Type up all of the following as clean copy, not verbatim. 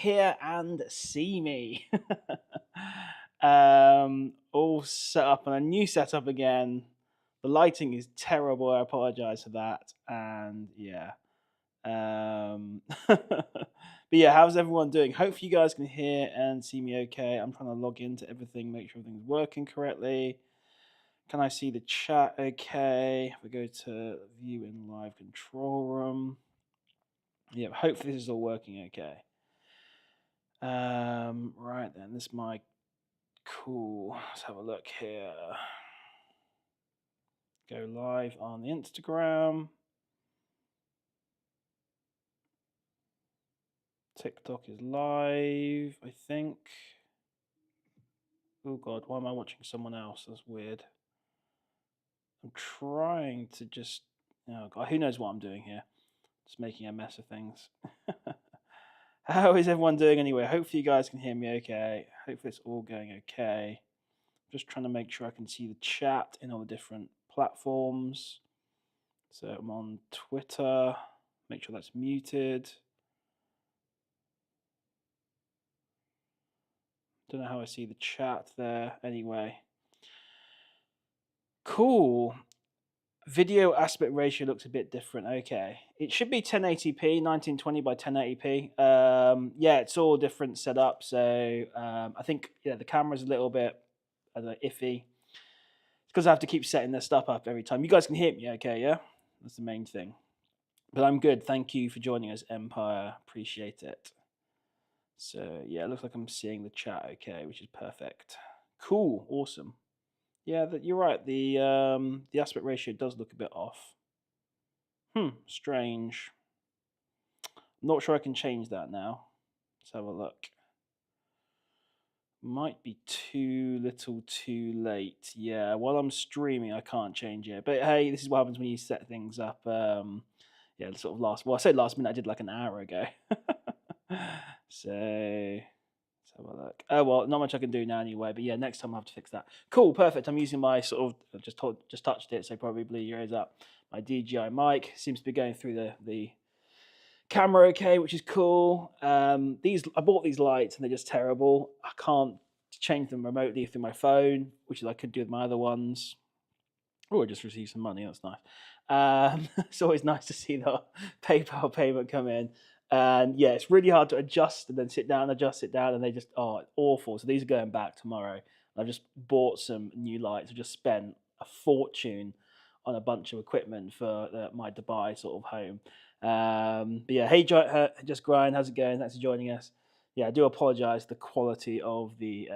hear and see me. All set up on a new setup again. The lighting is terrible. I apologize for that. And yeah. But yeah, how's everyone doing? Hopefully you guys can hear and see me okay. I'm trying to log into everything, make sure everything's working correctly. Can I see the chat okay? If we go to view in live control room. Yeah, hopefully this is all working okay. Right then, this mic, cool. Let's have a look here. Go live on the Instagram. TikTok is live, I think. Oh God, why am I watching someone else? That's weird. I'm trying to just, oh God, who knows what I'm doing here? Just making a mess of things. How is everyone doing anyway? Hopefully you guys can hear me okay. Hopefully it's all going okay. Just trying to make sure I can see the chat in all the different platforms. So I'm on Twitter. Make sure that's muted. Don't know how I see the chat there. Anyway. Cool. Video aspect ratio looks a bit different. Okay. It should be 1080p, 1920 by 1080p. Yeah, it's all different setup. So I think the camera's a little bit iffy. It's because I have to keep setting this stuff up every time. You guys can hear me okay, yeah? That's the main thing. But I'm good. Thank you for joining us, Empire. Appreciate it. So yeah, it looks like I'm seeing the chat okay, which is perfect. Cool, awesome. Yeah, you're right. The aspect ratio does look a bit off. Strange. I'm not sure I can change that now. Let's have a look. Might be too little too late. Yeah, while I'm streaming, I can't change it. But hey, this is what happens when you set things up. Yeah, sort of I said last minute, I did like an hour ago. So let's have a look. Oh well, not much I can do now anyway. But yeah, next time I'll have to fix that. Cool, perfect. I'm using my sort of just touched it, so probably blew your ears up. My DJI mic seems to be going through the camera okay, which is cool. I bought these lights and they're just terrible. I can't change them remotely through my phone, which I could do with my other ones. Oh, I just received some money. That's nice. It's always nice to see the PayPal payment come in. And yeah, it's really hard to adjust and then sit down, and they just, it's awful. So these are going back tomorrow. I've just bought some new lights. I've just spent a fortune on a bunch of equipment for my Dubai sort of home. But yeah, hey, Just Grind, how's it going? Thanks for joining us. Yeah, I do apologize for the quality of the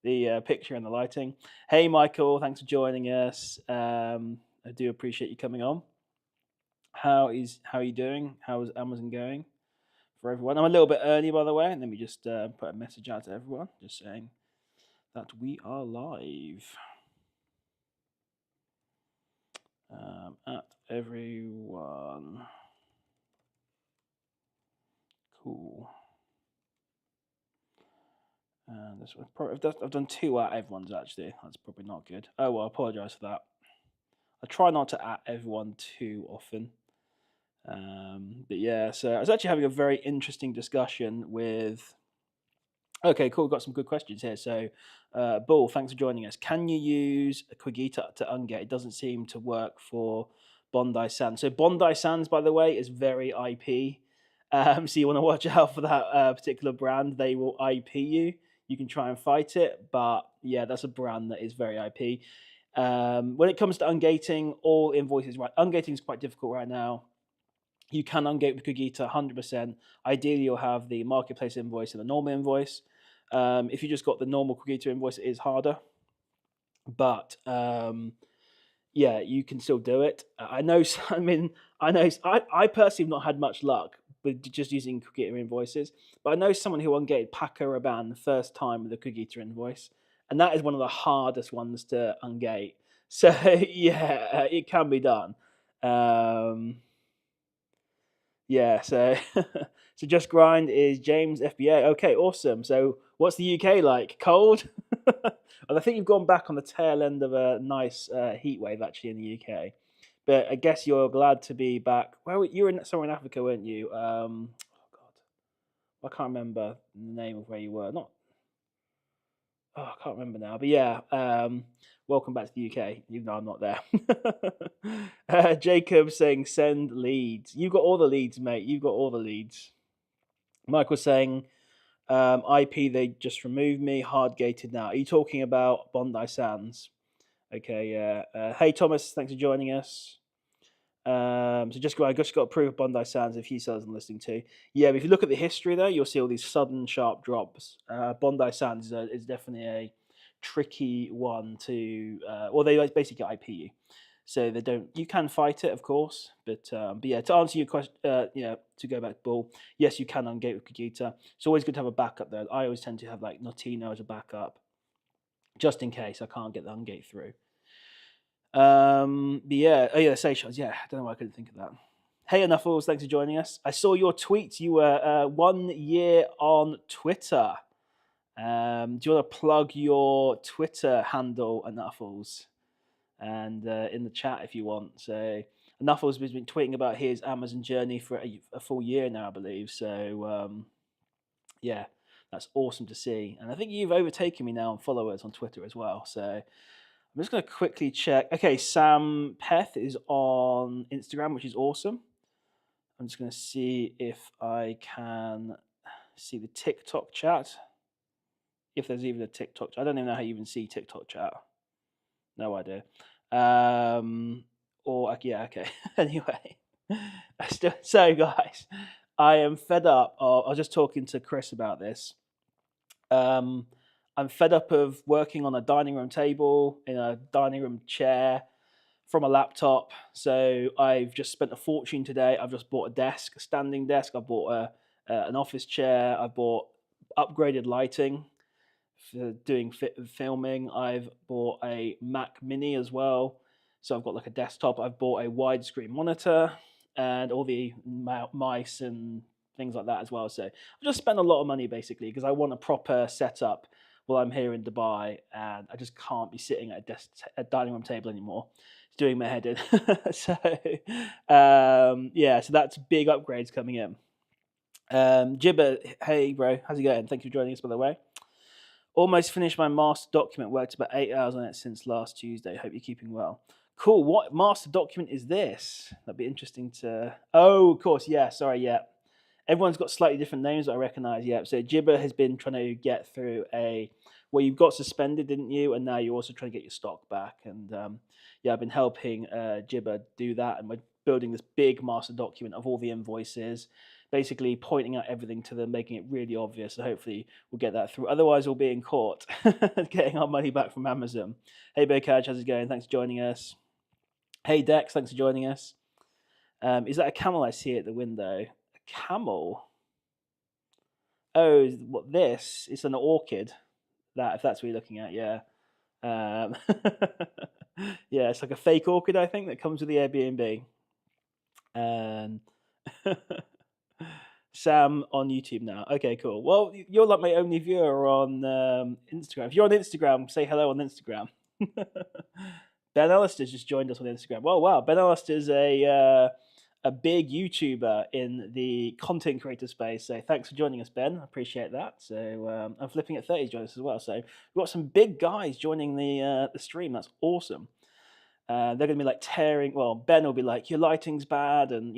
the picture and the lighting. Hey, Michael, thanks for joining us. I do appreciate you coming on. How are you doing? How is Amazon going for everyone? I'm a little bit early, by the way. And let me just put a message out to everyone, just saying that we are live. At everyone. Cool. And this one, I've done 2 at everyone's actually. That's probably not good. Oh well, I apologise for that. I try not to at everyone too often. But yeah, so I was actually having a very interesting discussion with. Okay, cool. Got some good questions here. So, Bull, thanks for joining us. Can you use a Quigita to ungate? It doesn't seem to work for Bondi Sands. So Bondi Sands, by the way, is very IP. So you want to watch out for that particular brand. They will IP you. You can try and fight it, but yeah, that's a brand that is very IP. When it comes to ungating, all invoices, right? Ungating is quite difficult right now. You can ungate with Quigita 100%. Ideally, you'll have the marketplace invoice and the normal invoice. If you just got the normal Quigita invoice, it is harder. But yeah, you can still do it. I personally have not had much luck with just using Quigita invoices. But I know someone who ungated Paco Rabanne the first time with a Quigita invoice. And that is one of the hardest ones to ungate. So yeah, it can be done. Yeah, so so Just Grind is James FBA. Okay, awesome. So what's the UK like? Cold? Well, I think you've gone back on the tail end of a nice heat wave actually in the UK. But I guess you're glad to be back. Well, you were somewhere in Africa, weren't you? Oh I can't remember the name of where you were. Not. Oh, I can't remember now. But yeah, welcome back to the UK, even though I'm not there. Jacob saying send leads. You got all the leads, mate. You got all the leads. Michael saying IP, they just removed me, hard gated now. Are you talking about Bondi Sands? Okay, yeah. Hey Thomas, thanks for joining us. So I just got approved Bondi Sands if he sellers I'm listening to. Yeah, but if you look at the history there, you'll see all these sudden sharp drops. Bondi Sands is definitely a tricky one to. Well, they basically IP you, so they don't. You can fight it, of course, but yeah. To answer your question, to go back to Bull, yes, you can ungate with Kagita. It's always good to have a backup though. I always tend to have like Notino as a backup, just in case I can't get the ungate through. But yeah, oh yeah, Seychelles. Yeah, I don't know why I couldn't think of that. Hey, Enoughuls, thanks for joining us. I saw your tweets. You were 1 year on Twitter. Do you want to plug your Twitter handle, Enoughuls, and in the chat if you want? So Enoughuls has been tweeting about his Amazon journey for a full year now, I believe. So yeah, that's awesome to see. And I think you've overtaken me now on followers on Twitter as well. So I'm just going to quickly check. Okay, Sam Peth is on Instagram, which is awesome. I'm just going to see if I can see the TikTok chat. If there's even a TikTok chat. I don't even know how you even see TikTok chat. No idea. Yeah, okay. Anyway. So, guys, I am fed up. I was just talking to Chris about this. I'm fed up of working on a dining room table, in a dining room chair, from a laptop. So I've just spent a fortune today. I've just bought a desk, a standing desk. I bought an office chair. I bought upgraded lighting for doing filming. I've bought a Mac Mini as well. So I've got like a desktop. I've bought a widescreen monitor and all the mice and things like that as well. So I've just spent a lot of money basically because I want a proper setup while I'm here in Dubai, and I just can't be sitting at a dining room table anymore. It's doing my head in. So yeah, so that's big upgrades coming in. Jibber, hey bro, how's it going? Thank you for joining us, by the way. Almost finished my master document. Worked about 8 hours on it since last Tuesday. Hope you're keeping well. Cool. What master document is this? That'd be interesting to. Oh, of course. Yeah. Sorry. Yeah. Everyone's got slightly different names that I recognise. Yeah. So Jibber has been trying to get through well, you got suspended, didn't you? And now you're also trying to get your stock back. And yeah, I've been helping Jibber do that, and we're building this big master document of all the invoices, basically pointing out everything to them, making it really obvious. So hopefully we'll get that through. Otherwise, we'll be in court getting our money back from Amazon. Hey, Bokaj, how's it going? Thanks for joining us. Hey, Dex, thanks for joining us. Is that a camel I see at the window? A camel? Oh, what this? It's an orchid. If that's what you're looking at, yeah. Yeah, it's like a fake orchid, I think, that comes with the Airbnb. Sam on YouTube now. Okay, cool. Well, you're like my only viewer on Instagram. If you're on Instagram, say hello on Instagram. Ben Alistair's just joined us on Instagram. Well, wow. Ben Alistair's a big YouTuber in the content creator space. So thanks for joining us, Ben. I appreciate that. So I'm flipping at 30 join us as well. So we've got some big guys joining the stream. That's awesome. They're going to be like tearing. Well, Ben will be like, your lighting's bad, and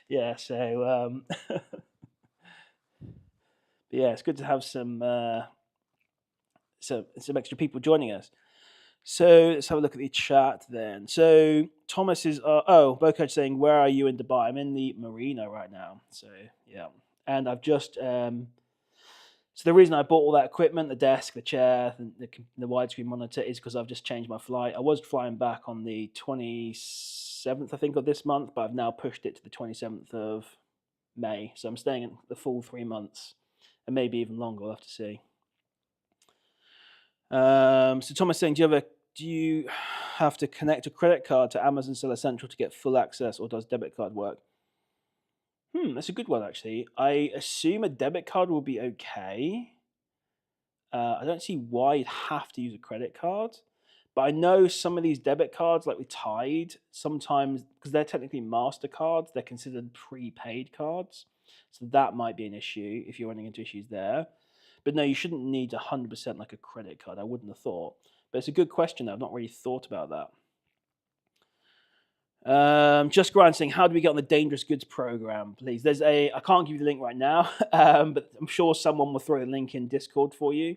yeah. So yeah, it's good to have some extra people joining us. So let's have a look at the chat then. So Thomas is Bokaj saying, where are you in Dubai? I'm in the marina right now. So yeah, and I've just so the reason I bought all that equipment, the desk, the chair, the widescreen monitor, is because I've just changed my flight. I was flying back on the 27th, I think, of this month, but I've now pushed it to the 27th of May. So I'm staying in the full 3 months, and maybe even longer. We'll have to see. So Thomas saying, do you have to connect a credit card to Amazon Seller Central to get full access, or does debit card work? That's a good one, actually. I assume a debit card will be okay. I don't see why you'd have to use a credit card, but I know some of these debit cards, like with Tide, sometimes, because they're technically MasterCards, they're considered prepaid cards. So that might be an issue if you're running into issues there. But no, you shouldn't need 100% like a credit card. I wouldn't have thought. But it's a good question. I've not really thought about that. Just Grant saying, how do we get on the dangerous goods program, please? I can't give you the link right now, but I'm sure someone will throw the link in Discord for you.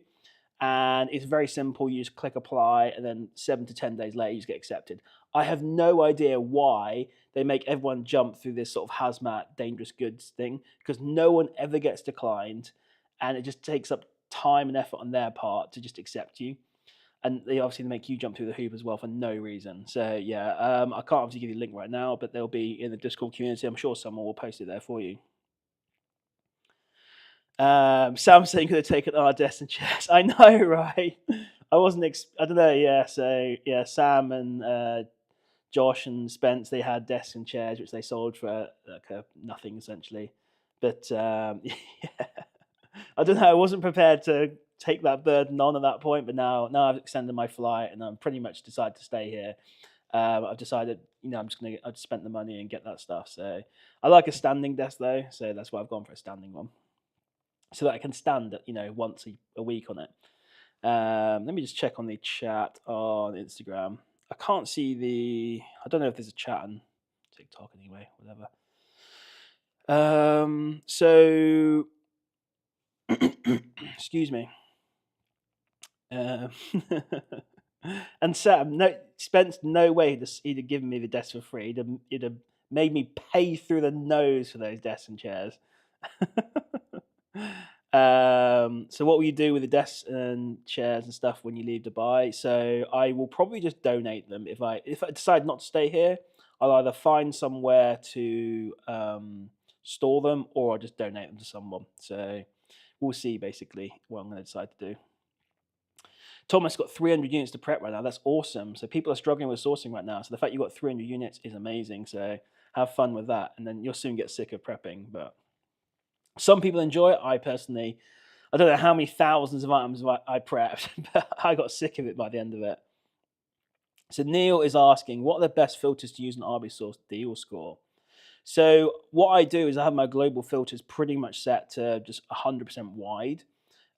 And it's very simple. You just click apply, and then 7 to 10 days later, you just get accepted. I have no idea why they make everyone jump through this sort of hazmat dangerous goods thing, because no one ever gets declined, and it just takes up time and effort on their part to just accept you. And they obviously make you jump through the hoop as well for no reason. So yeah, I can't obviously give you the link right now, but they'll be in the Discord community. I'm sure someone will post it there for you. Sam saying could have taken our desk and chairs. I know, right? I wasn't. I don't know. Yeah. So yeah, Sam and Josh and Spence, they had desks and chairs which they sold for like nothing essentially. But yeah, I don't know. I wasn't prepared to take that burden on at that point, but now I've extended my flight and I'm pretty much decided to stay here. I've decided, I've spent the money and get that stuff. So I like a standing desk though, so that's why I've gone for a standing one, so that I can stand, once a week on it. Let me just check on the chat on Instagram. I can't see I don't know if there's a chat on TikTok anyway, whatever. So excuse me. And Sam, Spence, no way he'd have given me the desk for free. He'd have made me pay through the nose for those desks and chairs. So what will you do with the desks and chairs and stuff when you leave Dubai? So I will probably just donate them. If I decide not to stay here, I'll either find somewhere to store them, or I'll just donate them to someone. So we'll see basically what I'm going to decide to do. Thomas got 300 units to prep right now. That's awesome. So people are struggling with sourcing right now. So the fact you got 300 units is amazing. So have fun with that. And then you'll soon get sick of prepping. But some people enjoy it. I personally, I don't know how many thousands of items I prepped, but I got sick of it by the end of it. So Neil is asking, what are the best filters to use in RB-Source deal score? So what I do is I have my global filters pretty much set to just 100% wide.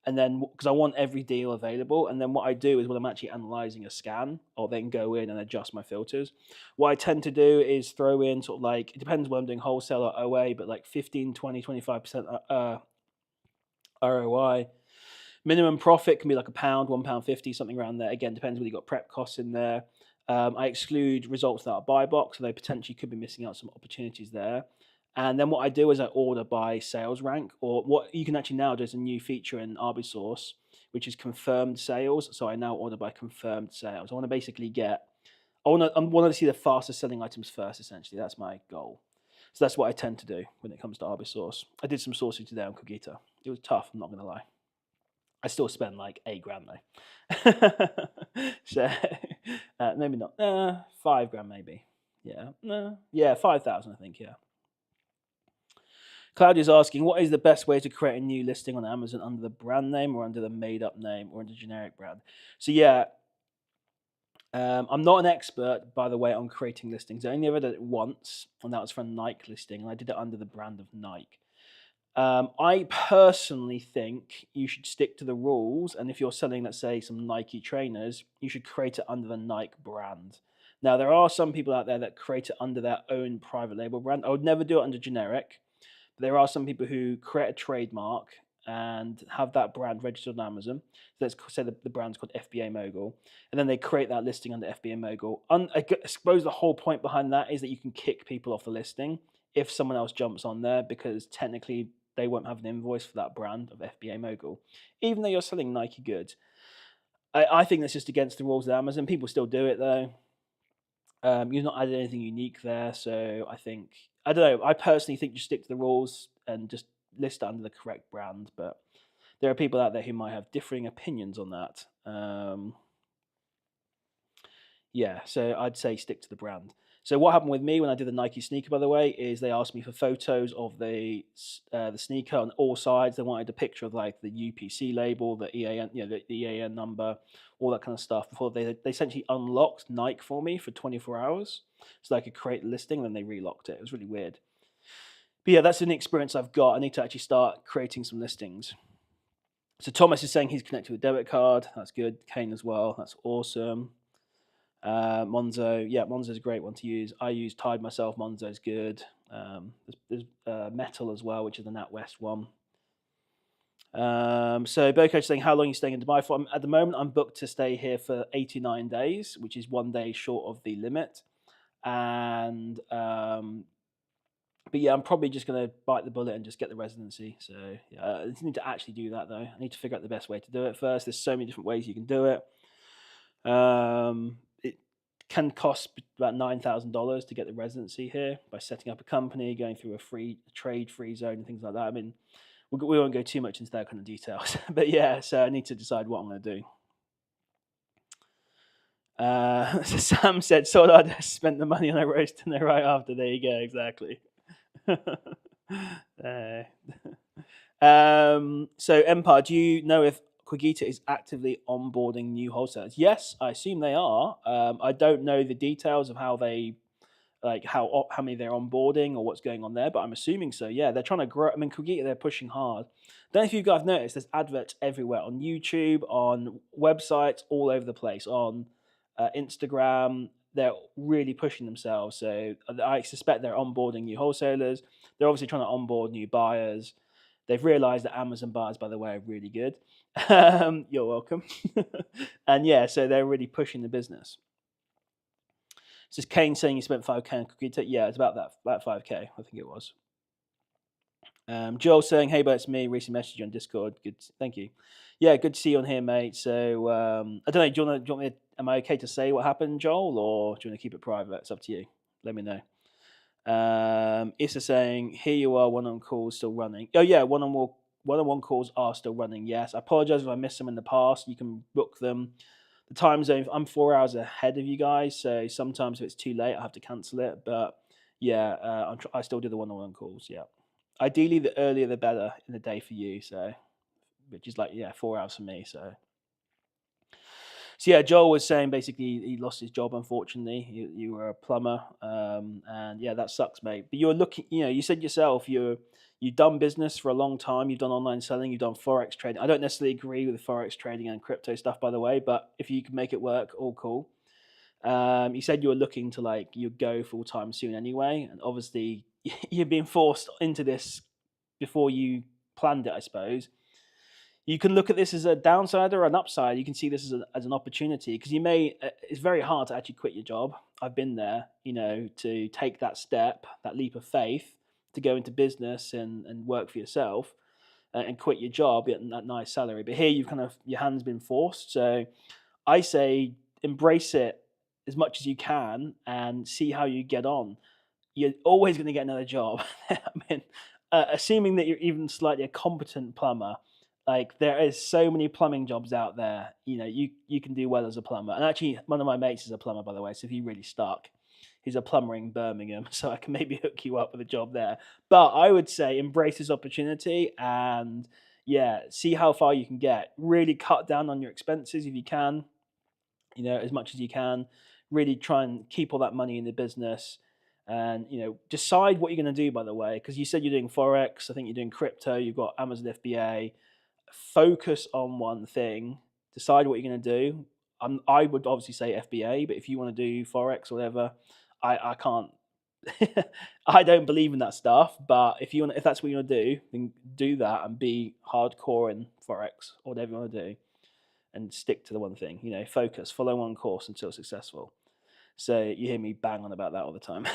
And then, because I want every deal available, and then what I do is when I'm actually analyzing a scan, I'll then go in and adjust my filters. What I tend to do is throw in sort of like, it depends whether I'm doing wholesale or OA, but like 15, 20, 25% ROI. Minimum profit can be like £1, £1.50, something around there. Again, depends whether you've got prep costs in there. I exclude results without a buy box, so they potentially could be missing out some opportunities there. And then what I do is I order by sales rank, or what you can actually now do is a new feature in RB-Source, which is confirmed sales. So I now order by confirmed sales. I want to basically I want to see the fastest selling items first, essentially. That's my goal. So that's what I tend to do when it comes to RB-Source. I did some sourcing today on Cogito. It was tough, I'm not going to lie. I still spend like £8,000 though. So maybe not. £5,000 maybe. Yeah, 5,000 I think, yeah. Claudia's asking, what is the best way to create a new listing on Amazon under the brand name or under the made-up name or under generic brand? So yeah, I'm not an expert, by the way, on creating listings. I only ever did it once, and that was for a Nike listing, and I did it under the brand of Nike. I personally think you should stick to the rules, and if you're selling, let's say, some Nike trainers, you should create it under the Nike brand. Now, there are some people out there that create it under their own private label brand. I would never do it under generic. There are some people who create a trademark and have that brand registered on Amazon. So let's say the brand's called FBA Mogul, and then they create that listing under FBA Mogul. I suppose the whole point behind that is that you can kick people off the listing if someone else jumps on there, because technically they won't have an invoice for that brand of FBA Mogul, even though you're selling Nike goods. I think that's just against the rules of Amazon. People still do it though. You've not added anything unique there, so I don't know. I personally think you stick to the rules and just list it under the correct brand, but there are people out there who might have differing opinions on that. Yeah, so I'd say stick to the brand. So what happened with me when I did the Nike sneaker, by the way, is they asked me for photos of the sneaker on all sides. They wanted a picture of like the UPC label, the EAN, the EAN number, all that kind of stuff. Before they essentially unlocked Nike for me for 24 hours, so I could create the listing. Then they relocked it. It was really weird. But yeah, that's an experience I've got. I need to actually start creating some listings. So Thomas is saying he's connected with debit card. That's good. Kane as well. That's awesome. Monzo, yeah, Monzo's a great one to use. I use Tide myself. Monzo's good. There's Metal as well, which is the NatWest one. So Boko saying, how long are you staying in Dubai for? At the moment, I'm booked to stay here for 89 days, which is 1 day short of the limit. And but yeah, I'm probably just going to bite the bullet and just get the residency. So yeah, I need to actually do that though. I need to figure out the best way to do it first. There's so many different ways you can do it. It can cost about $9,000 to get the residency here by setting up a company, going through a trade-free zone and things like that. I mean, we won't go too much into that kind of details, but yeah. So I need to decide what I'm going to do. So Sam said, "So I spent the money on a roast and right after." There you go, exactly. So Empire, do you know if Quigita is actively onboarding new wholesalers? Yes, I assume they are. I don't know the details of how they, like how many they're onboarding or what's going on there, but I'm assuming so. Yeah, they're trying to grow. I mean, Quigita, they're pushing hard. Don't know if you guys noticed, there's adverts everywhere on YouTube, on websites, all over the place, on Instagram. They're really pushing themselves. So I suspect they're onboarding new wholesalers. They're obviously trying to onboard new buyers. They've realized that Amazon buyers, by the way, are really good. You're welcome. And yeah, so they're really pushing the business. This is Kane saying you spent 5K on Quigita. Yeah, it's about that, about 5K, I think it was. Joel saying, hey, but it's me. Recent message on Discord. Good, thank you. Yeah, good to see you on here, mate. So I don't know. Do you want me? Am I okay to say what happened, Joel, or do you want to keep it private? It's up to you. Let me know. Issa saying, here you are, one-on calls still running. Oh yeah, one-on-one calls are still running. Yes, I apologize if I missed them in the past. You can book them. The time zone, I'm 4 hours ahead of you guys, so sometimes if it's too late, I have to cancel it. But yeah, I still do the one-on-one calls. Yeah, ideally the earlier the better in the day for you. So, which is like 4 hours for me. So yeah, Joel was saying basically he lost his job. Unfortunately, you were a plumber, and yeah, that sucks, mate. But you're looking, you said yourself you've done business for a long time. You've done online selling. You've done forex trading. I don't necessarily agree with the forex trading and crypto stuff, by the way. But if you can make it work, all cool. You said you were looking to you go full time soon anyway, and obviously you're being forced into this before you planned it, I suppose. You can look at this as a downside or an upside. You can see this as an opportunity because it's very hard to actually quit your job. I've been there, to take that step, that leap of faith to go into business and work for yourself and quit your job, getting that nice salary. But here you've your hand's been forced. So I say embrace it as much as you can and see how you get on. You're always going to get another job. I mean, assuming that you're even slightly a competent plumber, there is so many plumbing jobs out there. You can do well as a plumber. And actually, one of my mates is a plumber, by the way. So if you're really stuck, he's a plumber in Birmingham, so I can maybe hook you up with a job there. But I would say embrace this opportunity and see how far you can get. Really cut down on your expenses if you can, as much as you can. Really try and keep all that money in the business. And decide what you're going to do, by the way, because you said you're doing forex. I think you're doing crypto. You've got Amazon FBA. Focus on one thing. Decide what you're going to do. I would obviously say FBA, but if you want to do forex or whatever, I can't. I don't believe in that stuff. But if that's what you want to do, then do that and be hardcore in forex or whatever you want to do, and stick to the one thing. Focus, follow one course until successful. So you hear me bang on about that all the time.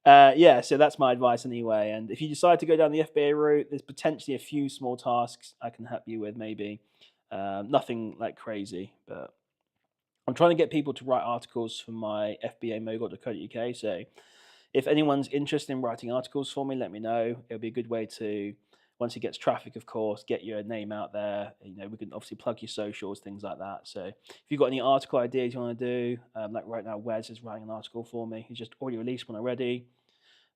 So that's my advice anyway. And if you decide to go down the FBA route, there's potentially a few small tasks I can help you with, maybe. Nothing crazy, but I'm trying to get people to write articles for my fbamogul.co.uk. So if anyone's interested in writing articles for me, let me know. It'll be a good way to, once it gets traffic, of course, get your name out there. We can obviously plug your socials, things like that. So if you've got any article ideas you want to do, right now, Wes is writing an article for me. He's just already released one already.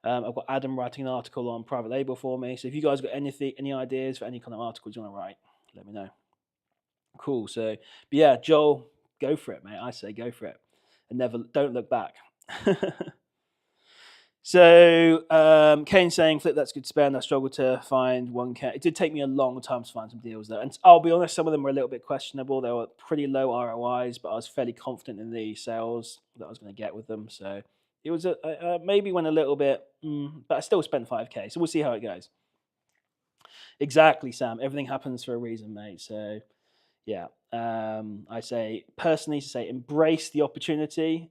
I've got Adam writing an article on private label for me. So if you guys got any ideas for any kind of articles you want to write, let me know. Cool. So, but yeah, Joel, go for it, mate. I say go for it, and don't look back. So Kane saying, "Flip, that's good spend. I struggled to find 1K. It did take me a long time to find some deals though, and I'll be honest, some of them were a little bit questionable. They were pretty low ROIs, but I was fairly confident in the sales that I was going to get with them. So it was maybe went a little bit, but I still spent 5K. So we'll see how it goes. Exactly, Sam. Everything happens for a reason, mate. So yeah, I say personally, embrace the opportunity,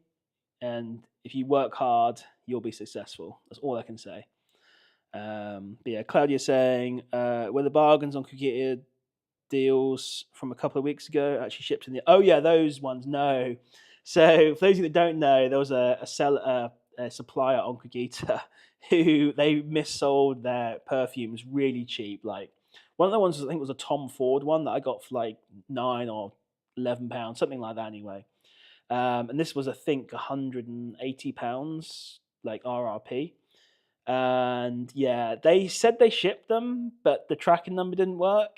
and if you work hard, you'll be successful. That's all I can say. But yeah, Claudia saying, were the bargains on Kagita deals from a couple of weeks ago actually shipped in the? Oh yeah, those ones. No. So for those of you that don't know, there was a supplier on Kagita who they missold their perfumes really cheap. Like one of the ones I think was a Tom Ford one that I got for like £9 or £11, something like that. Anyway, and this was I think £180 like RRP. And yeah, they said they shipped them, but the tracking number didn't work.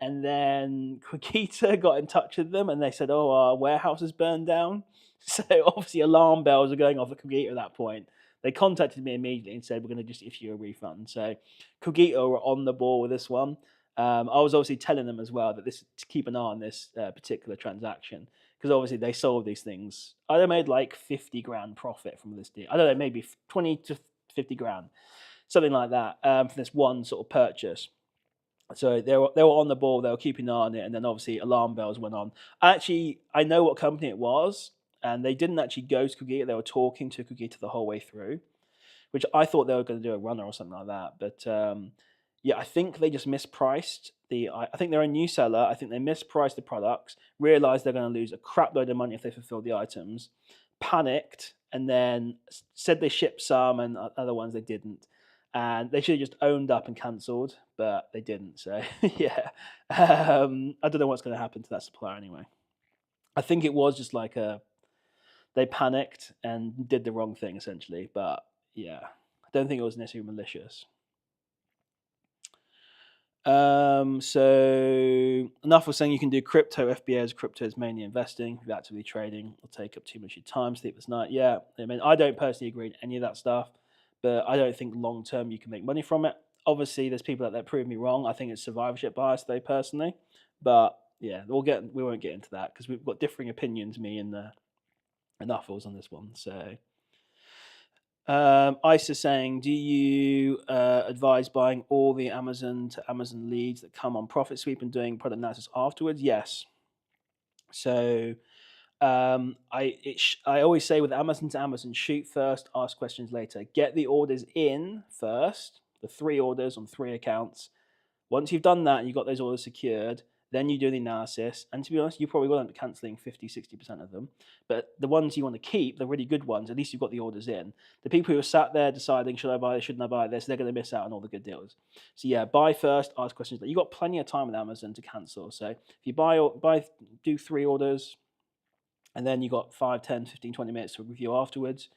And then Quikita got in touch with them, and they said, "Oh, our warehouse is burned down." So obviously, alarm bells are going off at Quikita at that point. They contacted me immediately and said, "We're going to just issue a refund." So Quikita were on the ball with this one. I was obviously telling them as well that this to keep an eye on this particular transaction because obviously they sold these things. I made like 50 grand profit from this deal. I don't know, maybe 20 to 50 grand, something like that, for this one sort of purchase. So they were on the ball, they were keeping an eye on it, and then obviously alarm bells went on. Actually, I know what company it was, and they didn't actually go to Kugita. They were talking to Kugita the whole way through, which I thought they were going to do a runner or something like that. But yeah, I think they just mispriced the. I think they're a new seller. I think they mispriced the products, realized they're going to lose a crap load of money if they fulfill the items, panicked, and then said they shipped some and other ones they didn't. And they should have just owned up and cancelled, but they didn't. So yeah, I don't know what's going to happen to that supplier anyway. I think it was just like they panicked and did the wrong thing essentially. But yeah, I don't think it was necessarily malicious. So enough was saying you can do crypto. FBA as crypto is mainly investing. If you're actively trading, it'll take up too much of your time. Sleepless night. Yeah, I mean, I don't personally agree with any of that stuff, but I don't think long term you can make money from it. Obviously, there's people out there prove me wrong. I think it's survivorship bias, though, personally. But yeah, we won't get into that because we've got differing opinions, me and Uffles on this one. So Isa saying, do you advise buying all the Amazon to Amazon leads that come on Profit Sweep and doing product analysis afterwards? Yes. So I always say with Amazon to Amazon, shoot first, ask questions later. Get the orders in first, the 3 orders on 3 accounts. Once you've done that and you've got those orders secured, then you do the analysis. And to be honest, you probably will end up cancelling 50, 60% of them. But the ones you want to keep, the really good ones, at least you've got the orders in. The people who are sat there deciding, should I buy this, shouldn't I buy this, they're going to miss out on all the good deals. So yeah, buy first, ask questions. You've got plenty of time with Amazon to cancel. So if you do 3 orders, and then you got 5, 10, 15, 20 minutes to review afterwards,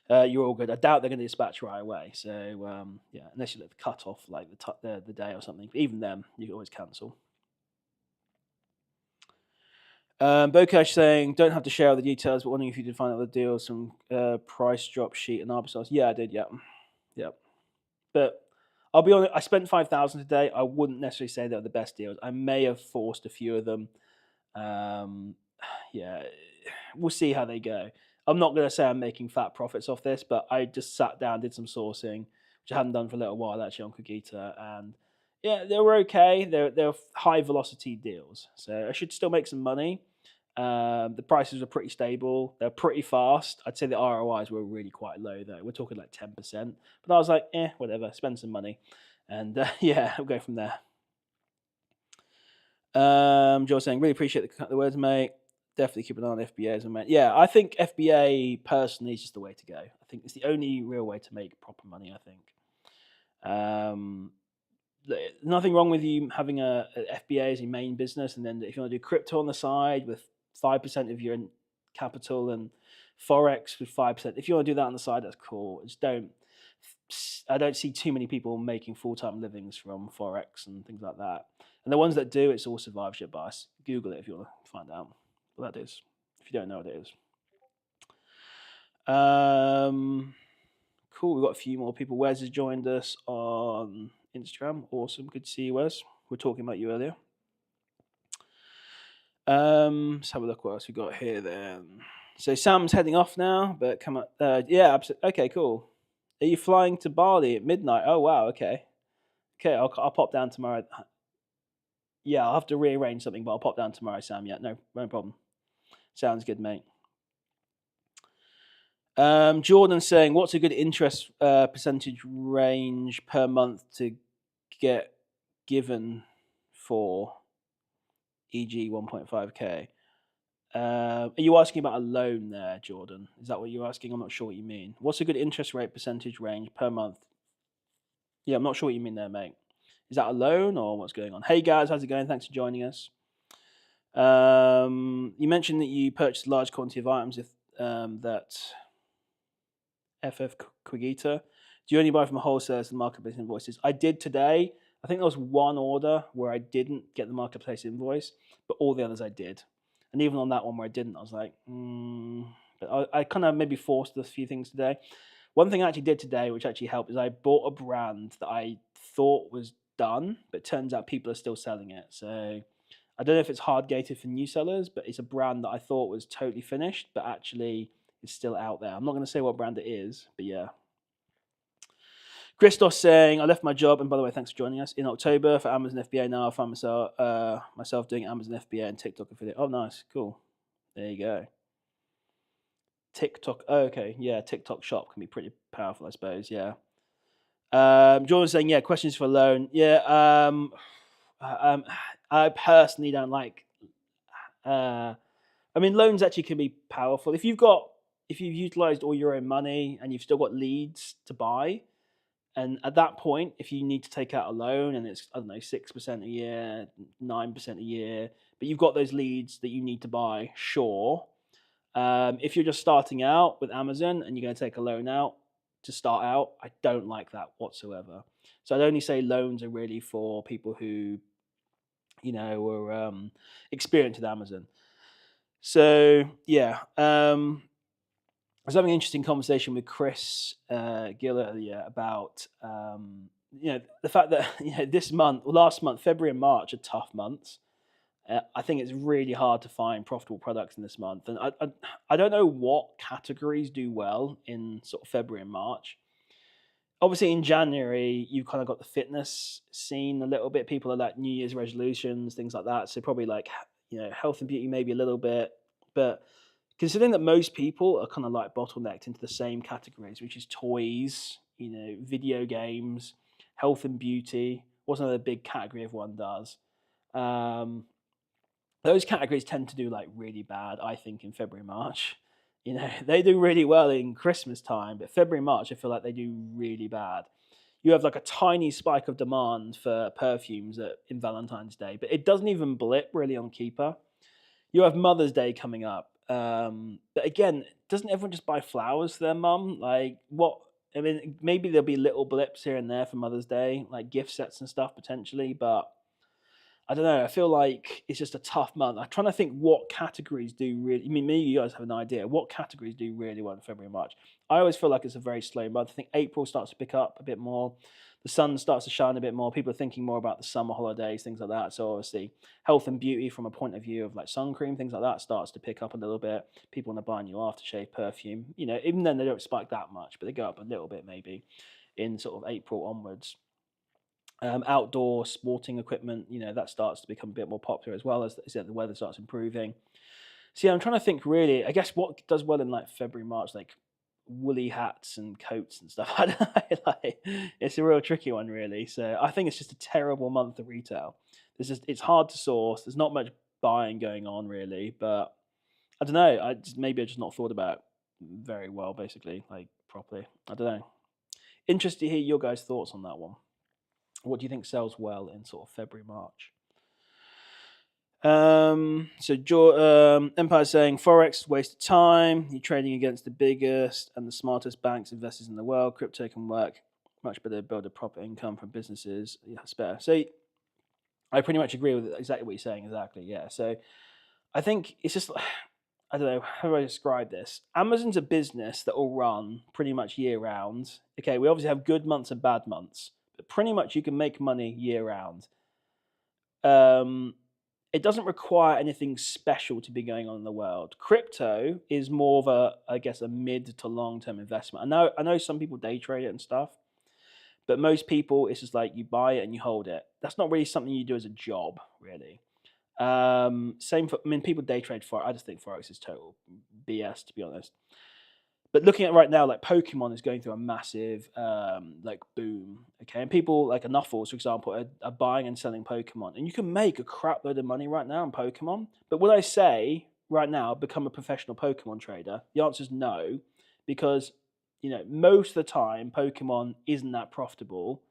you're all good. I doubt they're going to dispatch right away. So yeah, unless you let the cut off like the day or something. But even then, you can always cancel. Bokesh saying, don't have to share all the details, but wondering if you did find out the deals from price drop sheet and arbitrage. Yeah, I did. Yeah. But I'll be honest, I spent 5,000 today. I wouldn't necessarily say they're the best deals. I may have forced a few of them. Yeah, we'll see how they go. I'm not going to say I'm making fat profits off this, but I just sat down, did some sourcing, which I hadn't done for a little while actually on Kogita, and yeah, they were okay. They're high velocity deals, so I should still make some money. The prices were pretty stable. They're pretty fast. I'd say the ROIs were really quite low though. We're talking like 10%, but I was like, whatever, spend some money, and yeah, we'll go from there. Joe saying, really appreciate the words, mate. Definitely keep an eye on FBA as a man. Yeah, I think FBA personally is just the way to go. I think it's the only real way to make proper money. I think. Nothing wrong with you having a FBA as your main business, and then if you want to do crypto on the side with 5% of your capital and forex with 5%, if you want to do that on the side, that's cool. I don't see too many people making full-time livings from forex and things like that. And the ones that do, it's all survivorship bias. Google it if you want to find out what that is. If you don't know what it is. cool. We've got a few more people. Wes has joined us on Instagram. Awesome. Good to see you, Wes. We were talking about you earlier. Let's have a look what else we got here then. So Sam's heading off now, but come up. Yeah, absolutely. Okay, cool. Are you flying to Bali at midnight? Oh wow. Okay. Okay, I'll pop down tomorrow. Yeah, I'll have to rearrange something, but I'll pop down tomorrow, Sam. Yeah, no problem. Sounds good, mate. Jordan saying, what's a good interest percentage range per month to get given for, e.g., 1.5k? Are you asking about a loan there, Jordan? Is that what you're asking? I'm not sure what you mean. What's a good interest rate percentage range per month? Yeah, I'm not sure what you mean there, mate. Is that a loan or what's going on? Hey guys, how's it going? Thanks for joining us. You mentioned that you purchased a large quantity of items if that FF Quigita. Do you only buy from wholesalers and marketplace invoices? I did today. I think there was one order where I didn't get the marketplace invoice, but all the others I did. And even on that one where I didn't, I was like, But I kind of maybe forced a few things today. One thing I actually did today, which actually helped, is I bought a brand that I thought was done, but it turns out people are still selling it. So I don't know if it's hard gated for new sellers, but it's a brand that I thought was totally finished, but actually is still out there. I'm not going to say what brand it is, but yeah. Christos saying, I left my job, and by the way, thanks for joining us, in October for Amazon FBA. Now I find myself doing Amazon FBA and TikTok affiliate. Oh, nice. Cool. There you go. TikTok. Oh, okay. Yeah, TikTok shop can be pretty powerful, I suppose. Yeah. Jordan saying, yeah, questions for loan. Yeah. I personally don't like. I mean, loans actually can be powerful if you've utilized all your own money and you've still got leads to buy. And at that point, if you need to take out a loan and it's, I don't know, 6% a year, 9% a year, but you've got those leads that you need to buy, sure. If you're just starting out with Amazon and you're going to take a loan out to start out, I don't like that whatsoever. So I'd only say loans are really for people who, were experienced with Amazon. So yeah, I was having an interesting conversation with Chris Gill earlier about the fact that last month, February and March are tough months. I think it's really hard to find profitable products in this month, and I don't know what categories do well in sort of February and March. Obviously, in January, you've kind of got the fitness scene a little bit. People are like New Year's resolutions, things like that. So probably like health and beauty maybe a little bit, but considering that most people are kind of like bottlenecked into the same categories, which is toys, video games, health and beauty. What's another big category everyone does? Those categories tend to do like really bad, I think, in February, March. They do really well in Christmas time, but February, March, I feel like they do really bad. You have like a tiny spike of demand for perfumes in Valentine's Day, but it doesn't even blip really on Keeper. You have Mother's Day coming up. But again, doesn't everyone just buy flowers for their mum? Like what? I mean, maybe there'll be little blips here and there for Mother's Day, like gift sets and stuff potentially, but I don't know. I feel like it's just a tough month. I'm trying to think what categories do really. I mean, maybe you guys have an idea. What categories do really well in February and March? I always feel like it's a very slow month. I think April starts to pick up a bit more. The sun starts to shine a bit more. People are thinking more about the summer holidays, things like that. So obviously, health and beauty from a point of view of like sun cream, things like that starts to pick up a little bit. People want to buy new aftershave perfume. Even then they don't spike that much, but they go up a little bit maybe in sort of April onwards. Outdoor sporting equipment, that starts to become a bit more popular as well as the weather starts improving. So yeah, I'm trying to think really. I guess what does well in like February, March, like woolly hats and coats and stuff. I don't know, it's a real tricky one, really. So I think it's just a terrible month of retail. It's hard to source. There's not much buying going on really, but I don't know. Maybe I just not thought about it very well, basically, like properly. I don't know. Interested to hear your guys' thoughts on that one. What do you think sells well in sort of February, March? Empire's saying Forex is a waste of time. You're trading against the biggest and the smartest banks, investors in the world. Crypto can work much better to build a proper income from businesses. Yeah, it's better. So I pretty much agree with exactly what you're saying. Exactly. Yeah. So I think it's just I don't know, how do I describe this? Amazon's a business that will run pretty much year round. Okay, we obviously have good months and bad months, but pretty much you can make money year round. Um, it doesn't require anything special to be going on in the world. Crypto is more of a, I guess, a mid to long term investment. I know some people day trade it and stuff, but most people it's just like you buy it and you hold it. That's not really something you do as a job, really. Same for, I mean, people day trade forex. I just think forex is total BS, to be honest. But looking at right now, like Pokemon is going through a massive like boom. Okay, and people like Anuffles, for example, are buying and selling Pokemon, and you can make a crap load of money right now on Pokemon. But would I say right now become a professional Pokemon trader? The answer is no, because most of the time Pokemon isn't that profitable.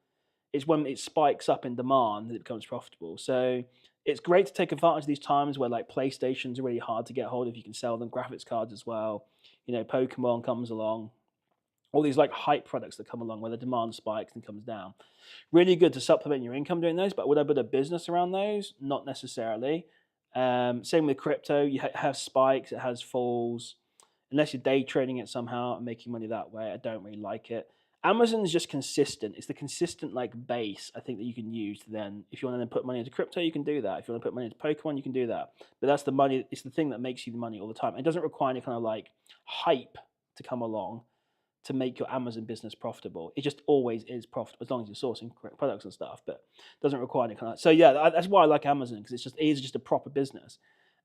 It's when it spikes up in demand that it becomes profitable. So it's great to take advantage of these times where like PlayStations are really hard to get hold of. You can sell them graphics cards as well. Pokemon comes along. All these like hype products that come along where the demand spikes and comes down. Really good to supplement your income doing those. But would I build a business around those? Not necessarily. Same with crypto. You have spikes. It has falls. Unless you're day trading it somehow and making money that way, I don't really like it. Amazon is just consistent. It's the consistent like base I think that you can use to then, if you want to then put money into crypto, you can do that. If you want to put money into Pokemon, you can do that. But that's the money. It's the thing that makes you the money all the time. It doesn't require any kind of like hype to come along to make your Amazon business profitable. It just always is profitable as long as you're sourcing correct products and stuff. But it doesn't require any kind of. So yeah, that's why I like Amazon because it is just a proper business.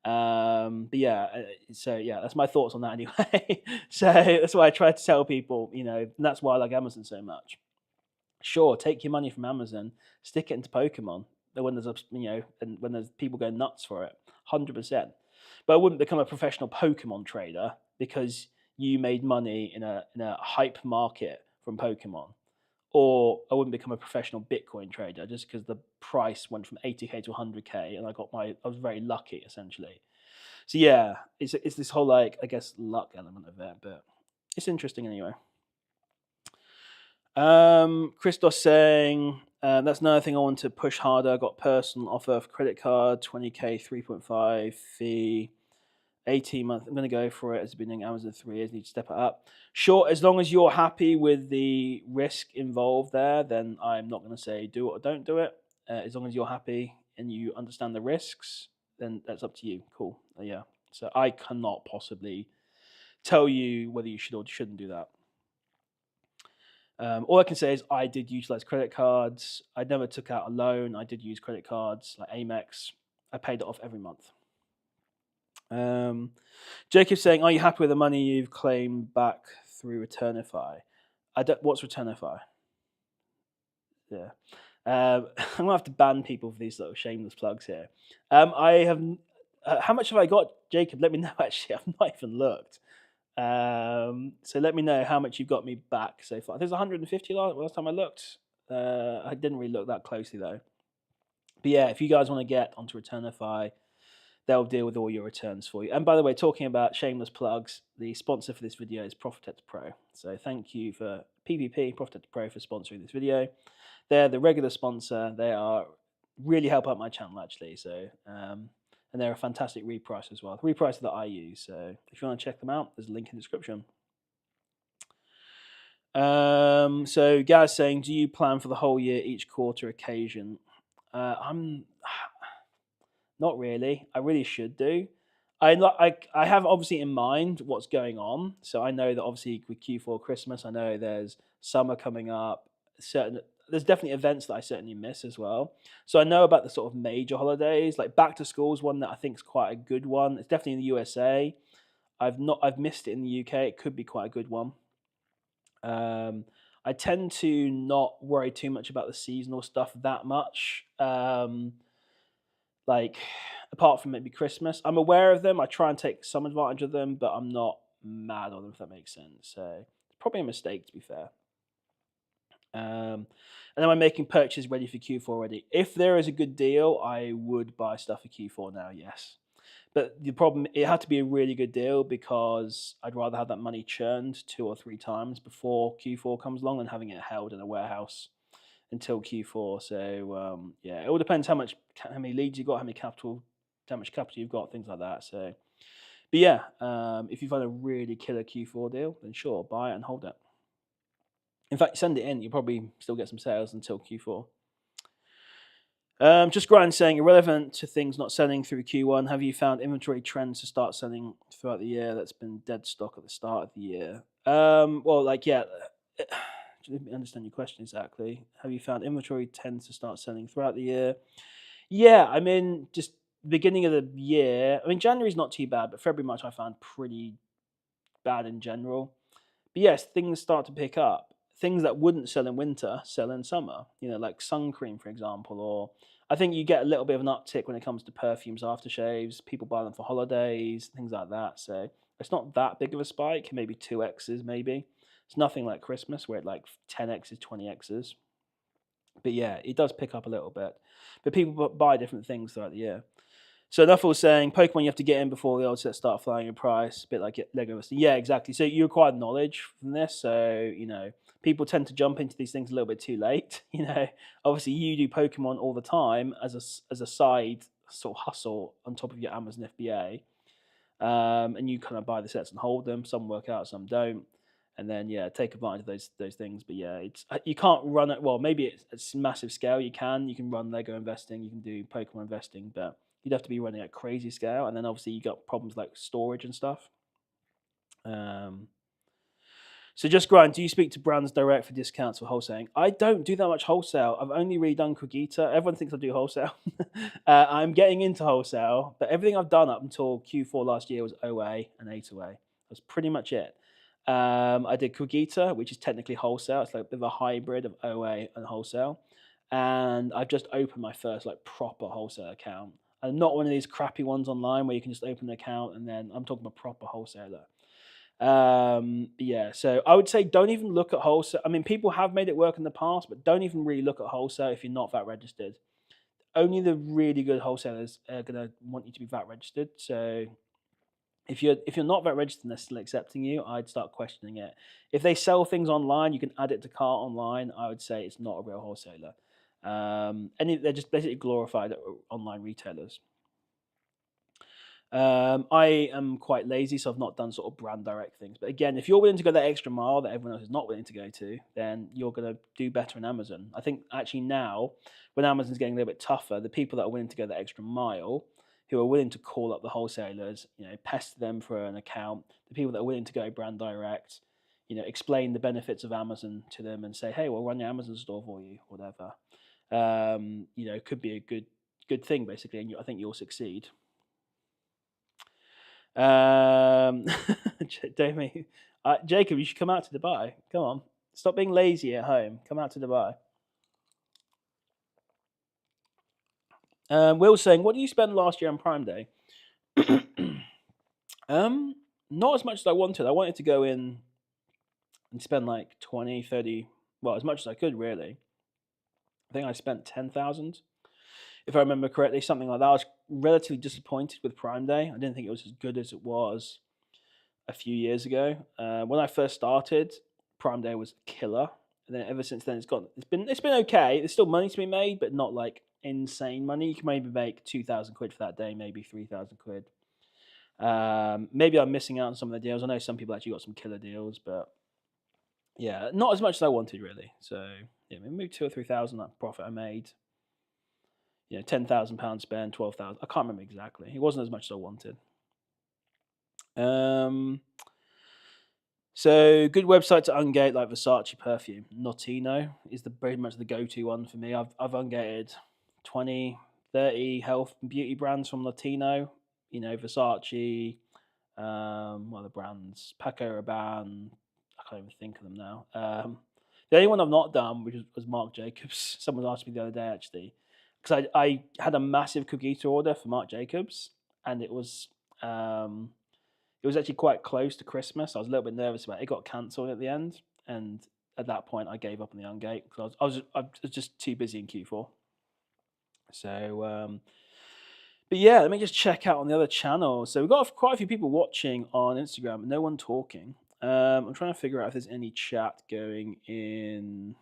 But yeah, so yeah, that's my thoughts on that anyway. So that's why I try to tell people, and that's why I like Amazon so much. Sure, take your money from Amazon, stick it into Pokemon. When there's and when there's people going nuts for it, 100%. But I wouldn't become a professional Pokemon trader because you made money in a hype market from Pokemon, or I wouldn't become a professional Bitcoin trader just because the price went from 80K to 100K, and I was very lucky essentially. So yeah, it's this whole like I guess luck element of it, but it's interesting anyway. Christos saying that's another thing I want to push harder. I got personal offer for credit card, 20K, 3.5 fee. 18 months. I'm going to go for it. It's been doing Amazon 3 years. Need to step it up. Sure, as long as you're happy with the risk involved there, then I'm not going to say do it or don't do it. As long as you're happy and you understand the risks, then that's up to you. Cool. Yeah. So I cannot possibly tell you whether you should or shouldn't do that. All I can say is I did utilize credit cards. I never took out a loan. I did use credit cards like Amex. I paid it off every month. Jacob's saying, "Are you happy with the money you've claimed back through Returnify?" What's Returnify? Yeah, I'm gonna have to ban people for these sort of shameless plugs here. I have. How much have I got, Jacob? Let me know. Actually, I've not even looked. So let me know how much you've got me back so far. There's 150 last time I looked. I didn't really look that closely though. But yeah, if you guys want to get onto Returnify, they'll deal with all your returns for you. And by the way, talking about shameless plugs, the sponsor for this video is Profitect Pro. So thank you for PPP, Profitect Pro, for sponsoring this video. They're the regular sponsor. They are really help out my channel actually. So and they're a fantastic reprice as well. The repricer that I use. So if you want to check them out, there's a link in the description. So Gaz saying, do you plan for the whole year, each quarter occasion? I'm not really. I really should do. I have obviously in mind what's going on. So I know that obviously with Q4 Christmas, I know there's summer coming up. There's definitely events that I certainly miss as well. So I know about the sort of major holidays, like back to school is one that I think is quite a good one. It's definitely in the USA. I've missed it in the UK. It could be quite a good one. I tend to not worry too much about the seasonal stuff that much. Like apart from maybe Christmas, I'm aware of them. I try and take some advantage of them, but I'm not mad on them, if that makes sense. So it's probably a mistake, to be fair. And then I'm making purchases ready for Q4 already. If there is a good deal, I would buy stuff for Q4 now, yes. But the problem, it had to be a really good deal because I'd rather have that money churned 2 or 3 times before Q4 comes along than having it held in a warehouse until Q4. So yeah, it all depends how many leads you've got, how much capital you've got, things like that. So, But yeah, if you find a really killer Q4 deal, then sure, buy it and hold it. In fact, send it in. You'll probably still get some sales until Q4. Just Grind saying, irrelevant to things not selling through Q1, have you found inventory trends to start selling throughout the year that's been dead stock at the start of the year? Well, like, yeah, let me understand your question exactly. Have you found inventory tends to start selling throughout the year? Yeah, I mean, just beginning of the year. I mean, January's not too bad, but February, March I found pretty bad in general. But yes, things start to pick up. Things that wouldn't sell in winter sell in summer. You know, like sun cream, for example. Or I think you get a little bit of an uptick when it comes to perfumes, aftershaves. People buy them for holidays, things like that. So it's not that big of a spike. Maybe 2x's, maybe. It's nothing like Christmas where it like 10x's, 20x's. But yeah, it does pick up a little bit. But people buy different things throughout the year. So Nuffle was saying, Pokemon you have to get in before the old sets start flying in price, a bit like Lego. Yeah, exactly. So you acquire knowledge from this. So, you know, people tend to jump into these things a little bit too late. You know, obviously you do Pokemon all the time as a side sort of hustle on top of your Amazon FBA. And you kind of buy the sets and hold them. Some work out, some don't. And then yeah, take advantage of those things. But yeah, it's you can't run it. Well, maybe it's massive scale. You can run Lego investing. You can do Pokemon investing, but you'd have to be running at crazy scale. And then obviously you got problems like storage and stuff. So just Grind, do you speak to brands direct for discounts or wholesaling? I don't do that much wholesale. I've only really done Kogita. Everyone thinks I do wholesale. I'm getting into wholesale, but everything I've done up until Q4 last year was OA and A2A. That's pretty much it. I did Kogita, which is technically wholesale. It's like a bit of a hybrid of OA and wholesale. And I've just opened my first like proper wholesale account. And not one of these crappy ones online where you can just open an account and then I'm talking about proper wholesaler. Yeah, so I would say don't even look at wholesale. I mean, people have made it work in the past, but don't even really look at wholesale if you're not VAT registered. Only the really good wholesalers are gonna want you to be VAT registered. So if you're not VAT registered and they're still accepting you, I'd start questioning it. If they sell things online, you can add it to cart online. I would say it's not a real wholesaler. And they're just basically glorified online retailers. I am quite lazy, so I've not done sort of brand direct things. But again, if you're willing to go that extra mile that everyone else is not willing to go to, then you're going to do better in Amazon. I think actually now, when Amazon's getting a little bit tougher, the people that are willing to go that extra mile, who are willing to call up the wholesalers, you know, pester them for an account, the people that are willing to go brand direct, you know, explain the benefits of Amazon to them and say, hey, we'll run your Amazon store for you, whatever. You know, could be a good thing basically, and I think you'll succeed. Jamie, Jacob, you should come out to Dubai. Come on, stop being lazy at home. Come out to Dubai. Will's saying, what did you spend last year on Prime Day? Not as much as I wanted. I wanted to go in and spend like 20, 30, well, as much as I could, really. I think I spent 10,000, if I remember correctly, something like that. I was relatively disappointed with Prime Day. I didn't think it was as good as it was a few years ago. When I first started, Prime Day was killer, and then ever since then it's been okay. There's still money to be made, but not like insane money. You can maybe make 2,000 quid for that day, maybe 3,000 quid. Maybe I'm missing out on some of the deals. I know some people actually got some killer deals, but yeah, not as much as I wanted really. So yeah, maybe 2 or 3,000 that profit I made. You know, £10,000 spent, 12,000. I can't remember exactly. It wasn't as much as I wanted. So good website to ungate like Versace perfume. Notino is very much the go-to one for me. I've ungated 20, 30 health and beauty brands from Notino. You know, Versace, what other brands? Paco Rabanne. I can't even think of them now. The only one I've not done, which was Marc Jacobs. Someone asked me the other day actually, because I had a massive Cogito order for Marc Jacobs, and it was actually quite close to Christmas. I was a little bit nervous about it. It got cancelled at the end, and at that point, I gave up on the ungate because I was just too busy in Q4. So, but yeah, let me just check out on the other channel. So we've got quite a few people watching on Instagram, but no one talking. I'm trying to figure out if there's any chat going in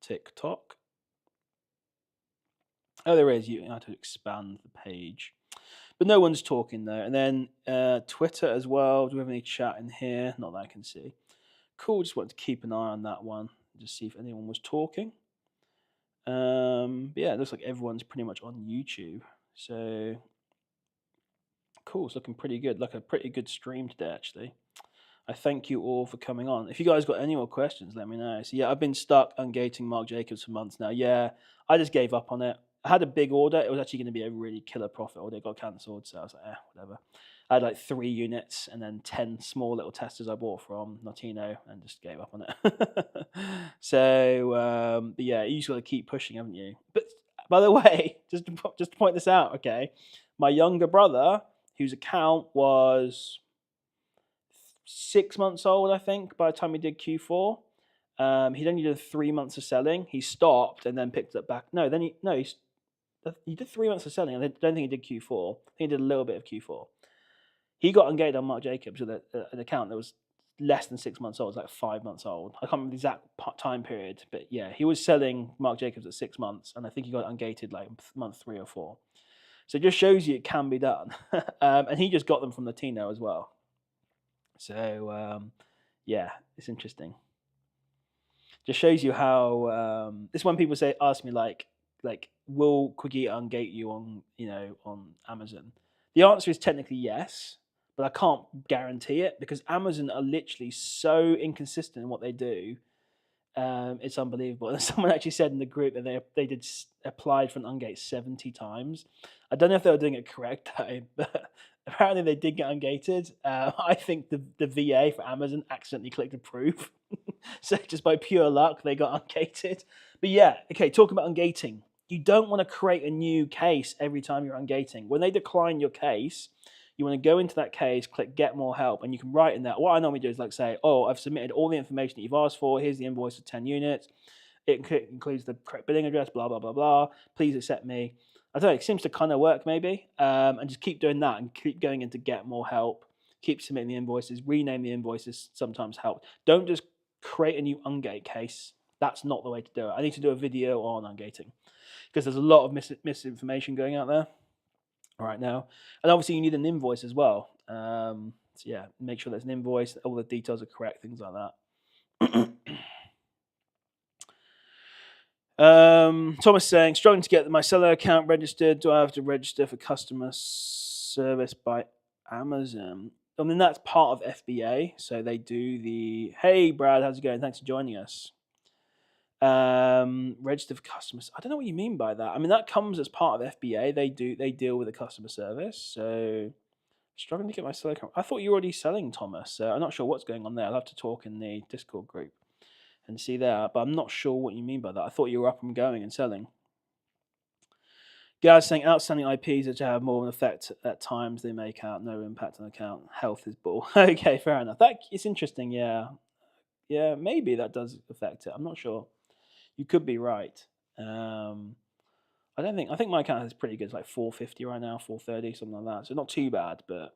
TikTok. Oh, there is. You have to expand the page. But no one's talking though. And then Twitter as well. Do we have any chat in here? Not that I can see. Cool. Just wanted to keep an eye on that one, just see if anyone was talking. But yeah, it looks like everyone's pretty much on YouTube. So cool. It's looking pretty good. Like a pretty good stream today, actually. I thank you all for coming on. If you guys got any more questions, let me know. So yeah, I've been stuck ungating Marc Jacobs for months now. Yeah, I just gave up on it. I had a big order. It was actually going to be a really killer profit order. It got cancelled, so I was like, whatever. I had like 3 units and then 10 small little testers I bought from Notino and just gave up on it. So, but yeah, you just got to keep pushing, haven't you? But by the way, just to point this out, okay, my younger brother, whose account was 6 months old, I think, by the time he did Q4. He'd only did 3 months of selling. He stopped and then picked it back. No, then he did 3 months of selling. I don't think he did Q4. I think he did a little bit of Q4. He got engaged on Marc Jacobs with an account that was less than 6 months old. It was like 5 months old. I can't remember the exact time period, but yeah, he was selling Marc Jacobs at 6 months, and I think he got ungated like month 3 or 4. So it just shows you it can be done. And he just got them from Latino as well. So yeah, it's interesting. Just shows you how this when people ask me like will Quickie ungate you on on Amazon? The answer is technically yes, but I can't guarantee it because Amazon are literally so inconsistent in what they do. It's unbelievable. And someone actually said in the group that they applied for an ungate 70 times. I don't know if they were doing it correct though, but apparently they did get ungated. I think the VA for Amazon accidentally clicked approve. So just by pure luck, they got ungated. But yeah, okay, talking about ungating. You don't want to create a new case every time you're ungating. When they decline your case, you want to go into that case, click get more help, and you can write in that. What I normally do is like say, oh, I've submitted all the information that you've asked for. Here's the invoice for 10 units. It includes the correct billing address, blah, blah, blah, blah. Please accept me. I don't know, it seems to kind of work maybe. And just keep doing that and keep going into get more help. Keep submitting the invoices, rename the invoices sometimes help. Don't just create a new ungate case. That's not the way to do it. I need to do a video on ungating because there's a lot of misinformation going out there right now. And obviously you need an invoice as well. So yeah, make sure there's an invoice, all the details are correct, things like that. Thomas saying, struggling to get my seller account registered. Do I have to register for customer service by Amazon? I mean, that's part of FBA. So they do the, hey, Brad, how's it going? Thanks for joining us. Register for customers. I don't know what you mean by that. I mean, that comes as part of FBA. They deal with the customer service. So struggling to get my seller account. I thought you were already selling, Thomas. So I'm not sure what's going on there. I'll have to talk in the Discord group and see there, but I'm not sure what you mean by that. I thought you were up and going and selling. Guys saying outstanding IPs that have more of an effect at times they make out no impact on account. Health is bull. Okay, fair enough. That it's interesting. Yeah, maybe that does affect it. I'm not sure. You could be right. I think my account is pretty good. It's like 450 right now, 430, something like that. So not too bad. But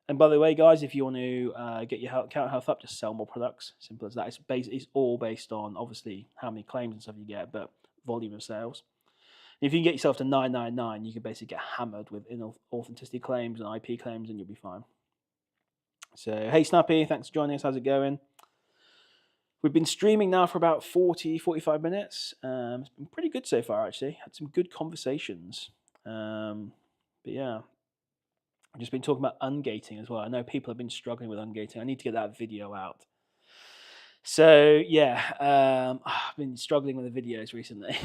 and by the way, guys, if you want to get your account health up, just sell more products. Simple as that. It's all based on obviously how many claims and stuff you get, but volume of sales. If you can get yourself to 999, you can basically get hammered with inauthenticity claims and IP claims, and you'll be fine. So hey, Snappy, thanks for joining us. How's it going? We've been streaming now for about 40, 45 minutes. It's been pretty good so far, actually. Had some good conversations. But yeah, I've just been talking about ungating as well. I know people have been struggling with ungating. I need to get that video out. So yeah, I've been struggling with the videos recently.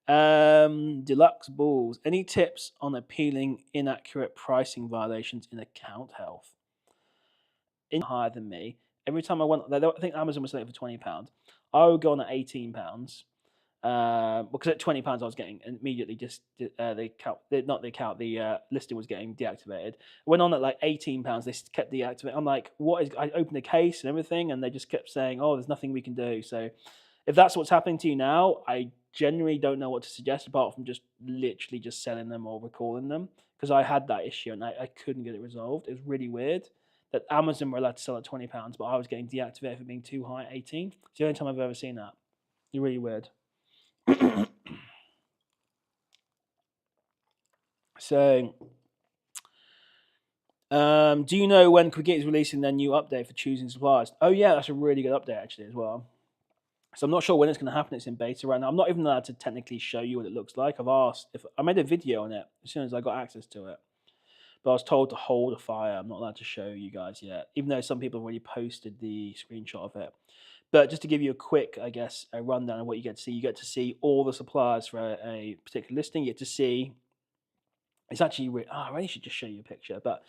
Deluxe balls. Any tips on appealing inaccurate pricing violations in account health? Higher than me. Every time I went, I think Amazon was selling it for £20. I would go on at £18. Because at £20 I was getting immediately just the listing was getting deactivated. I went on at like £18, they kept deactivating. I'm like, what is? I opened the case and everything, and they just kept saying, oh, there's nothing we can do. So if that's what's happening to you now, I genuinely don't know what to suggest apart from just literally just selling them or recalling them, because I had that issue and I couldn't get it resolved. It was really weird that Amazon were allowed to sell at £20, but I was getting deactivated for being too high at 18. It's the only time I've ever seen that. It's really weird. So, do you know when Quiggit is releasing their new update for choosing suppliers? Oh yeah, that's a really good update actually as well. So I'm not sure when it's going to happen. It's in beta right now. I'm not even allowed to technically show you what it looks like. I've asked if I made a video on it as soon as I got access to it, but I was told to hold a fire. I'm not allowed to show you guys yet, even though some people have already posted the screenshot of it. But just to give you a quick, I guess, a rundown of what you get to see all the suppliers for a particular listing. You get to see it's actually I really should just show you a picture, but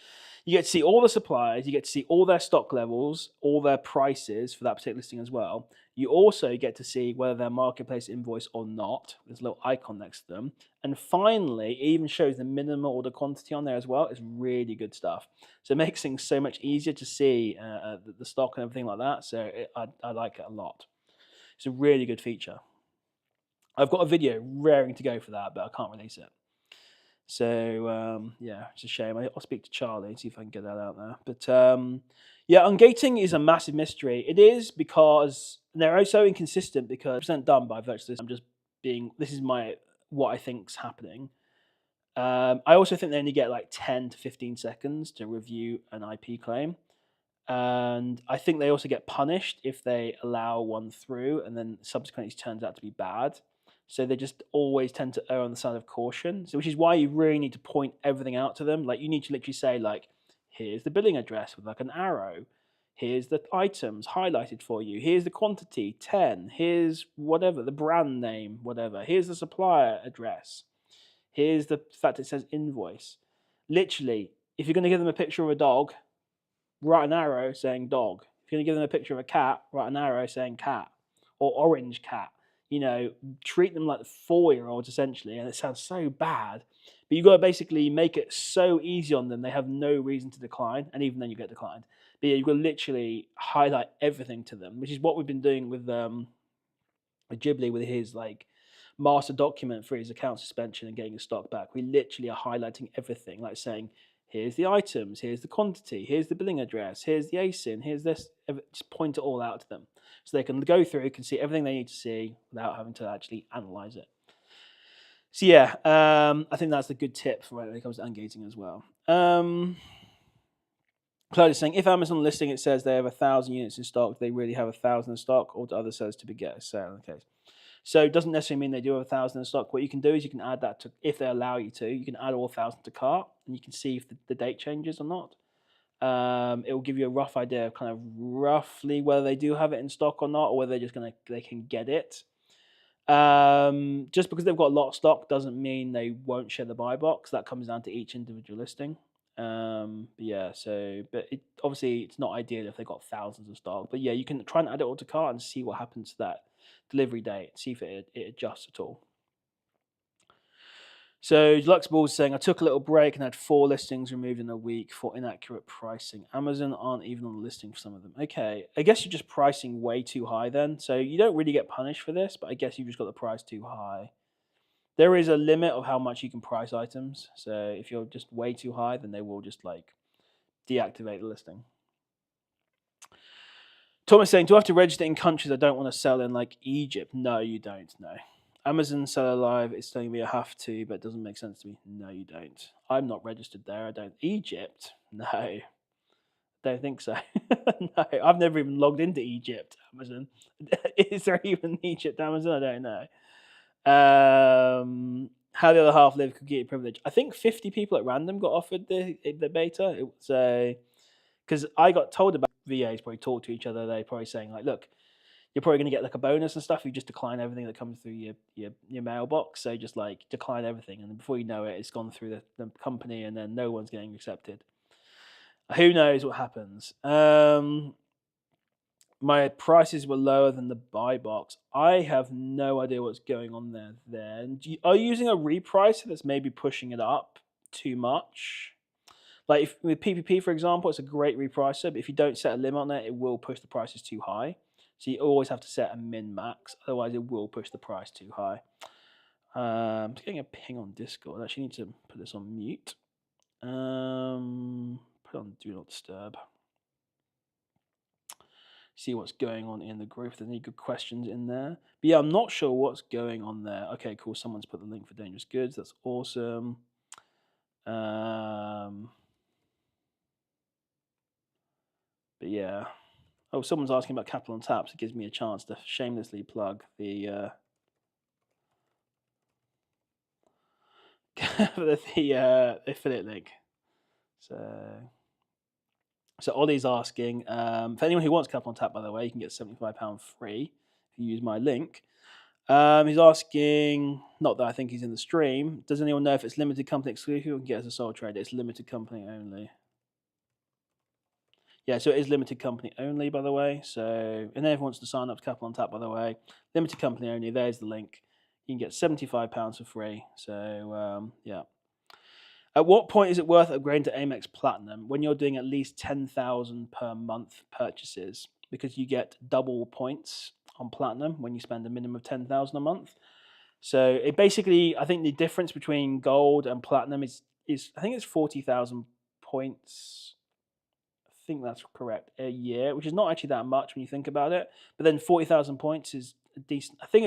you get to see all the suppliers, you get to see all their stock levels, all their prices for that particular listing as well. You also get to see whether they're marketplace invoice or not. There's a little icon next to them. And finally, it even shows the minimum order quantity on there as well. It's really good stuff. So it makes things so much easier to see the stock and everything like that. So I like it a lot. It's a really good feature. I've got a video raring to go for that, but I can't release it. So yeah, it's a shame. I'll speak to Charlie and see if I can get that out there. But yeah, ungating is a massive mystery. It is because they're so inconsistent because it's done by virtual. I'm just being. This is what I think's happening. I also think they only get like 10 to 15 seconds to review an IP claim. And I think they also get punished if they allow one through and then subsequently it turns out to be bad. So they just always tend to err on the side of caution. So which is why you really need to point everything out to them. Like you need to literally say like, here's the billing address with like an arrow. Here's the items highlighted for you. Here's the quantity, 10. Here's whatever, the brand name, whatever. Here's the supplier address. Here's the fact it says invoice. Literally, if you're going to give them a picture of a dog, write an arrow saying dog. If you're going to give them a picture of a cat, write an arrow saying cat or orange cat. You know, treat them like 4-year-olds essentially, and it sounds so bad. But you've got to basically make it so easy on them, they have no reason to decline, and even then you get declined. But yeah, you've got to literally highlight everything to them, which is what we've been doing with Ghibli with his like master document for his account suspension and getting his stock back. We literally are highlighting everything, like saying, here's the items, here's the quantity, here's the billing address, here's the ASIN, here's this. Just point it all out to them so they can go through, can see everything they need to see without having to actually analyze it. So yeah, I think that's a good tip for when it comes to ungating as well. Claude is saying, if Amazon listing it says they have 1,000 units in stock, they really have 1,000 in stock, or do others says to be get a sale in the case? So it doesn't necessarily mean they do have 1,000 in stock. What you can do is you can add that to, if they allow you to, you can add all 1,000 to cart, and you can see if the date changes or not. It will give you a rough idea of kind of roughly whether they do have it in stock or not, or whether they can get it. Just because they've got a lot of stock doesn't mean they won't share the buy box. That comes down to each individual listing. But yeah, but obviously it's not ideal if they've got thousands of stock. But yeah, you can try and add it all to cart and see what happens to that delivery date, see if it adjusts at all. So Luxball is saying, I took a little break and had 4 listings removed in a week for inaccurate pricing. Amazon aren't even on the listing for some of them. Okay, I guess you're just pricing way too high then. So you don't really get punished for this, but I guess you just got the price too high. There is a limit of how much you can price items. So if you're just way too high, then they will just like deactivate the listing. Thomas saying, do I have to register in countries I don't want to sell in, like Egypt? No, you don't. No. Amazon Seller Live is telling me I have to, but it doesn't make sense to me. No, you don't. I'm not registered there. I don't. Egypt? No. Don't think so. No, I've never even logged into Egypt, Amazon. Is there even Egypt, Amazon? I don't know. How the other half live could get privilege. I think 50 people at random got offered the beta. It was because I got told about VAs probably talk to each other. They're probably saying like, look, you're probably going to get like a bonus and stuff. You just decline everything that comes through your mailbox. So just like decline everything, and then before you know it, it's gone through the company, and then no one's getting accepted. Who knows what happens? My prices were lower than the buy box. I have no idea what's going on there. Are you using a repricer that's maybe pushing it up too much? Like if with PPP, for example, it's a great repricer, but if you don't set a limit on it, it will push the prices too high. So you always have to set a min max, otherwise it will push the price too high. I'm just getting a ping on Discord. I actually need to put this on mute. Put on do not disturb. See what's going on in the group. If there's any good questions in there. But yeah, I'm not sure what's going on there. Okay, cool. Someone's put the link for dangerous goods. That's awesome. But yeah. Oh, someone's asking about Capital on Tap, so it gives me a chance to shamelessly plug the the affiliate link. So Ollie's asking, for anyone who wants Capital on Tap, by the way, you can get £75 free if you use my link. He's asking, not that I think he's in the stream, does anyone know if it's limited company exclusive or can get as a sole trader? It's limited company only. Yeah, so it is limited company only, by the way. So, and everyone wants to sign up to Capital on Tap, by the way. Limited company only. There's the link. You can get £75 for free. So, yeah. At what point is it worth upgrading to Amex Platinum? When you're doing at least 10,000 per month purchases, because you get double points on Platinum when you spend a minimum of 10,000 a month. So it basically, I think the difference between Gold and Platinum is I think it's 40,000 points. I think that's correct, a year, which is not actually that much when you think about it. But then 40,000 points is a decent. I think it's